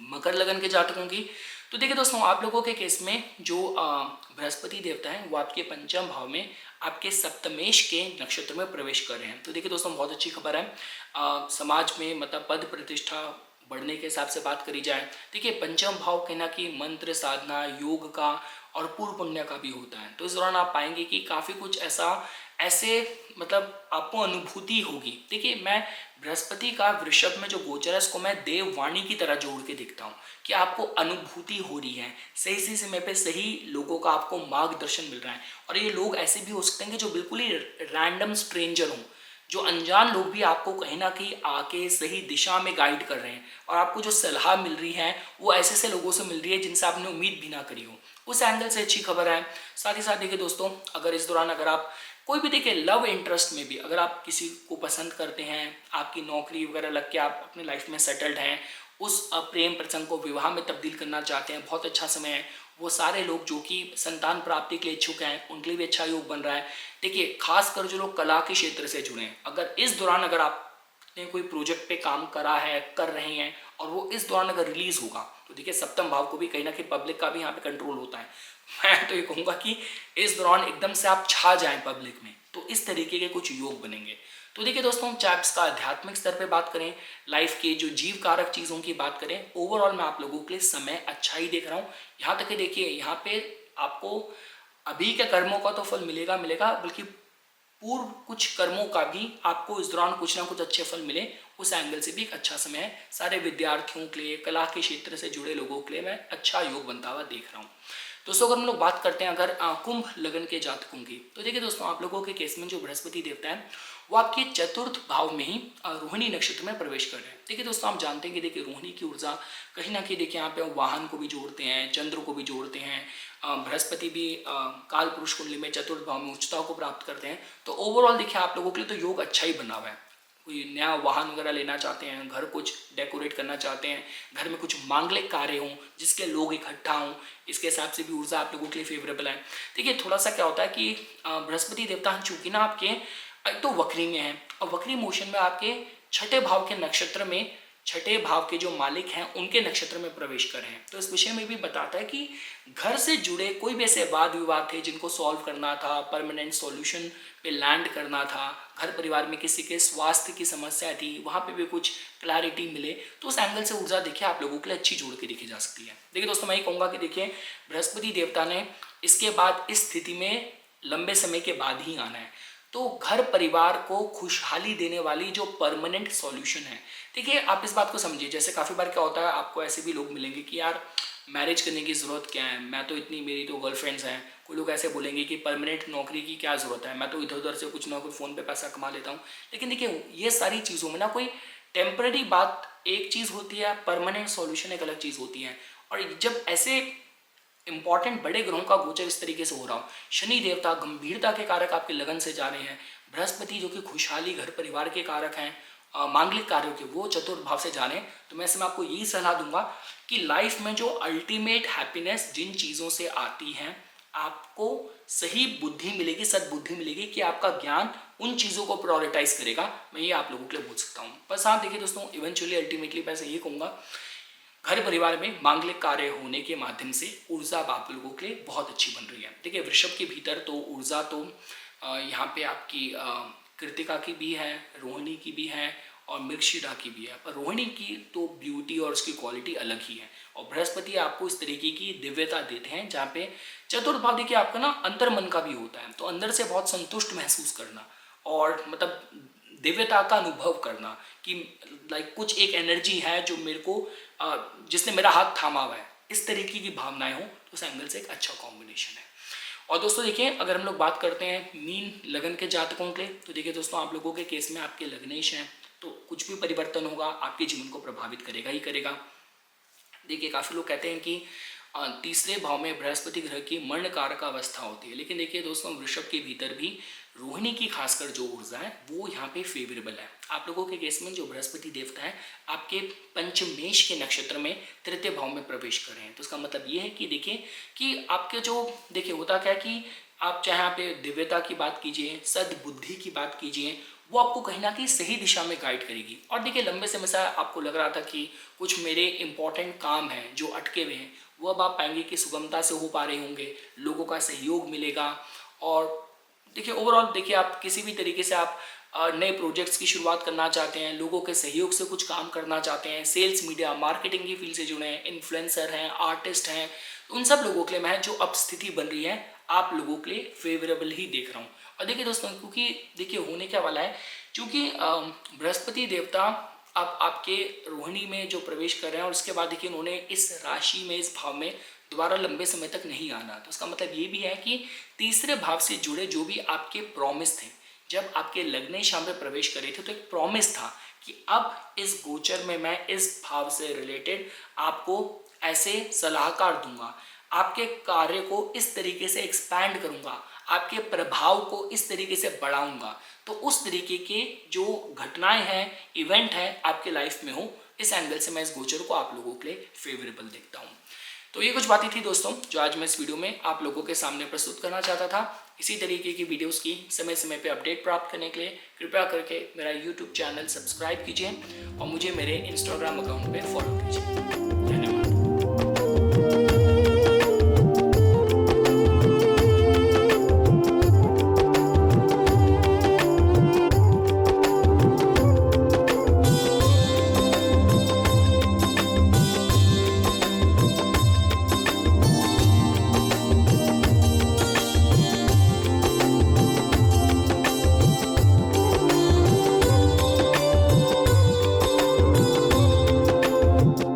मकर लगन के जातकों की, तो देखिए दोस्तों आप लोगों के केस में जो बृहस्पति देवता हैं वो आपके पंचम भाव में आपके सप्तमेश के नक्षत्र में प्रवेश कर रहे हैं। तो देखिए दोस्तों बहुत अच्छी खबर है। समाज में मतलब पद प्रतिष्ठा बढ़ने के हिसाब से बात करी जाए, देखिए पंचम भाव कहना कि मंत्र साधना, योग का और पूर्व पुण्य का भी होता है। तो इस दौरान आप पाएंगे कि काफ़ी कुछ ऐसे मतलब आपको अनुभूति होगी। देखिए मैं बृहस्पति का वृषभ में जो गोचर है उसको मैं देववाणी की तरह जोड़ के देखता हूँ कि आपको अनुभूति हो रही है, सही सही समय पे सही लोगों का आपको मार्गदर्शन मिल रहा है। और ये लोग ऐसे भी हो सकते हैं कि जो बिल्कुल ही रैंडम स्ट्रेंजर हों, जो अनजान लोग भी आपको कहीं ना कहीं आके सही दिशा में गाइड कर रहे हैं और आपको जो सलाह मिल रही है वो ऐसे ऐसे लोगों से मिल रही है जिनसे आपने उम्मीद भी ना करी हो। उस एंगल से अच्छी खबर है। साथ ही साथ देखिए दोस्तों, अगर इस दौरान अगर आप कोई भी देखिए लव इंटरेस्ट में भी अगर आप किसी को पसंद करते हैं, आपकी नौकरी वगैरह लग के आप अपने लाइफ में सेटल्ड हैं उस प्रेम प्रसंग को विवाह में तब्दील करना चाहते हैं, बहुत अच्छा समय है। वो सारे लोग जो कि संतान प्राप्ति के लिए इच्छुक हैं, उनके लिए भी अच्छा योग बन रहा है। देखिए, खासकर जो लोग कला के क्षेत्र से जुड़े हैं, अगर इस दौरान अगर आपने कोई प्रोजेक्ट पे काम करा है, कर रहे हैं, और वो इस दौरान अगर रिलीज होगा, तो देखिए सप्तम भाव को भी कहीं ना कहीं पब्लिक का भी यहाँ पे कंट्रोल होता है। मैं तो ये कहूँगा कि इस दौरान एकदम से आप छा जाएं पब्लिक में, तो इस तरीके के कुछ योग बनेंगे। तो देखिए दोस्तों, चैप्स का आध्यात्मिक स्तर पे बात करें, लाइफ के जो जीव कारक चीज़ों की बात करें, ओवरऑल मैं आप लोगों के लिए समय अच्छा ही देख रहा हूँ। यहाँ तक कि देखिए, यहाँ पे आपको अभी के कर्मों का तो फल मिलेगा मिलेगा, बल्कि पूर्व कुछ कर्मों का भी आपको इस दौरान कुछ ना कुछ अच्छे फल मिले, उस एंगल से भी एक अच्छा समय है। सारे विद्यार्थियों के लिए, कला के क्षेत्र से जुड़े लोगों के लिए मैं अच्छा योग बनता हुआ देख रहा हूँ। दोस्तों, अगर हम लोग बात करते हैं अगर कुंभ लगन के जातकों की, तो देखिए दोस्तों, आप लोगों के केस में जो बृहस्पति देवता है वो आपके चतुर्थ भाव में ही रोहिणी नक्षत्र में प्रवेश कर रहे हैं। देखिए दोस्तों, हम जानते हैं कि देखिए रोहिणी की ऊर्जा कहीं ना कहीं देखिए यहाँ पे वाहन को भी जोड़ते हैं, चंद्र को भी जोड़ते हैं, बृहस्पति भी काल पुरुष कुंडली में चतुर्थ भाव में उच्चता को प्राप्त करते हैं। तो ओवरऑल देखिए आप लोगों के लिए तो योग अच्छा ही बना हुआ है। कोई नया वाहन वगैरह लेना चाहते हैं, घर कुछ डेकोरेट करना चाहते हैं, घर में कुछ मांगलिक कार्य हों जिसके लोग इकट्ठा हों, इसके हिसाब से भी ऊर्जा आप लोगों के लिए फेवरेबल है। देखिए थोड़ा सा क्या होता है कि बृहस्पति देवता चूंकि ना आपके एक तो वक्री में है, और वक्री मोशन में आपके छठे भाव के नक्षत्र में, छठे भाव के जो मालिक हैं उनके नक्षत्र में प्रवेश कर रहे हैं। तो इस विषय में भी बताता है कि घर से जुड़े कोई भी ऐसे वाद विवाद थे जिनको सॉल्व करना था, परमानेंट सॉल्यूशन पे लैंड करना था, घर परिवार में किसी के स्वास्थ्य की समस्या थी, वहाँ पे भी कुछ क्लैरिटी मिले, तो उस एंगल से ऊर्जा देखिए आप लोगों के लिए अच्छी जोड़ के देखी जा सकती है। देखिए दोस्तों, मैं ये कहूँगा कि देखिए बृहस्पति देवता ने इसके बाद इस स्थिति में लंबे समय के बाद ही आना है। तो घर परिवार को खुशहाली देने वाली जो परमानेंट सॉल्यूशन है, देखिए आप इस बात को समझिए। जैसे काफ़ी बार क्या होता है, आपको ऐसे भी लोग मिलेंगे कि यार मैरिज करने की ज़रूरत क्या है, मैं तो इतनी, मेरी तो गर्लफ्रेंड्स हैं। कोई लोग ऐसे बोलेंगे कि परमानेंट नौकरी की क्या ज़रूरत है, मैं तो इधर उधर से कुछ ना कुछ फ़ोन पे पैसा कमा लेता हूँ। लेकिन देखिए ये सारी चीज़ों में ना कोई टेम्पररी बात एक चीज़ होती है, परमानेंट सॉल्यूशन एक अलग चीज़ होती है। और जब ऐसे इंपॉर्टेंट बड़े ग्रहों का गोचर इस तरीके से हो रहा हो, शनि देवता गंभीरता के कारक आपके लगन से जा रहे हैं, बृहस्पति जो कि खुशहाली घर परिवार के कारक हैं, मांगलिक कार्यों के, वो चतुर्थ भाव से जा रहे हैं, तो मैं इसमें आपको यही सलाह दूंगा कि लाइफ में जो अल्टीमेट हैप्पीनेस जिन चीज़ों से आती है, आपको सही बुद्धि मिलेगी, सद्बुद्धि मिलेगी कि आपका ज्ञान उन चीज़ों को प्रायोरिटाइज करेगा। मैं ये आप लोगों के लिए बोल सकता हूँ। बस आप देखिए दोस्तों, इवेंचुअली अल्टीमेटली मैं ये कहूँगा, घर परिवार में मांगलिक कार्य होने के माध्यम से ऊर्जा आप लोगों के लिए बहुत अच्छी बन रही है। देखिए वृषभ के भीतर तो ऊर्जा तो यहाँ पे आपकी कृतिका की भी है, रोहिणी की भी है, और मृगशिरा की भी है। पर रोहिणी की तो ब्यूटी और उसकी क्वालिटी अलग ही है, और बृहस्पति आपको इस तरीके की दिव्यता देते हैं जहाँ पे चतुर्थ भाव देखिए आपका ना अंतर मन का भी होता है, तो अंदर से बहुत संतुष्ट महसूस करना, और मतलब दिव्यता का अनुभव करना कि लाइक कुछ एक एनर्जी है जो मेरे को जिसने मेरा हाथ थामा हुआ है, इस तरीके की भावनाएं हो, तो उस एंगल से एक अच्छा कॉम्बिनेशन है। और दोस्तों देखिए, अगर हम लोग बात करते हैं मीन लगन के जातकों के लिए, तो देखिए दोस्तों, आप लोगों के केस में आपके लग्नेश हैं, तो कुछ भी परिवर्तन होगा आपके जीवन को प्रभावित करेगा ही करेगा। देखिए काफ़ी लोग कहते हैं कि तीसरे भाव में बृहस्पति ग्रह की मर्ण कारक अवस्था होती है, लेकिन देखिए दोस्तों, वृषभ के भीतर भी रोहिणी की खासकर जो ऊर्जा है वो यहाँ पे फेवरेबल है। आप लोगों के केस में जो बृहस्पति देवता है आपके पंचमेश के नक्षत्र में तृतीय भाव में प्रवेश कर रहे हैं, तो इसका मतलब ये है कि देखिए कि आपके जो देखिए होता क्या है कि आप चाहे यहाँ पे दिव्यता की बात कीजिए, सद्बुद्धि की बात कीजिए, वो आपको कहीं ना कहीं सही दिशा में गाइड करेगी। और देखिए लंबे समय से आपको लग रहा था कि कुछ मेरे इंपॉर्टेंट काम हैं जो अटके हुए हैं, वो अब आप पाएंगे कि सुगमता से हो पा रहे होंगे, लोगों का सहयोग मिलेगा। और देखिए ओवरऑल देखिए आप किसी भी तरीके से आप नए प्रोजेक्ट्स की शुरुआत करना चाहते हैं, लोगों के सहयोग से कुछ काम करना चाहते हैं, सेल्स मीडिया मार्केटिंग की फील्ड से जुड़े हैं, इन्फ्लुएंसर हैं, आर्टिस्ट हैं, उन सब लोगों के लिए मैं जो अब स्थिति बन रही है आप लोगों के लिए फेवरेबल ही देख रहा हूँ। और देखिए दोस्तों, क्योंकि देखिए होने क्या वाला है, क्योंकि बृहस्पति देवता अब आपके रोहिणी में जो प्रवेश कर रहे हैं, और उसके बाद देखिए उन्होंने इस राशि में, इस भाव में दोबारा लंबे समय तक नहीं आना, तो उसका मतलब ये भी है कि तीसरे भाव से जुड़े जो भी आपके प्रॉमिस थे, जब आपके लग्नेश यहाँ पे प्रवेश करे थे, तो एक प्रॉमिस था कि अब इस गोचर में मैं इस भाव से रिलेटेड आपको ऐसे सलाहकार दूंगा, आपके कार्य को इस तरीके से एक्सपैंड करूंगा, आपके प्रभाव को इस तरीके से बढ़ाऊंगा। तो उस तरीके के जो घटनाएं हैं, इवेंट है आपके लाइफ में हो, इस एंगल से मैं इस गोचर को आप लोगों के लिए फेवरेबल देखता हूँ। तो ये कुछ बातें थी दोस्तों जो आज मैं इस वीडियो में आप लोगों के सामने प्रस्तुत करना चाहता था। इसी तरीके की वीडियोस की समय समय पे अपडेट प्राप्त करने के लिए कृपया करके मेरा यूट्यूब चैनल सब्सक्राइब कीजिए और मुझे मेरे इंस्टाग्राम अकाउंट पे फॉलो कीजिए।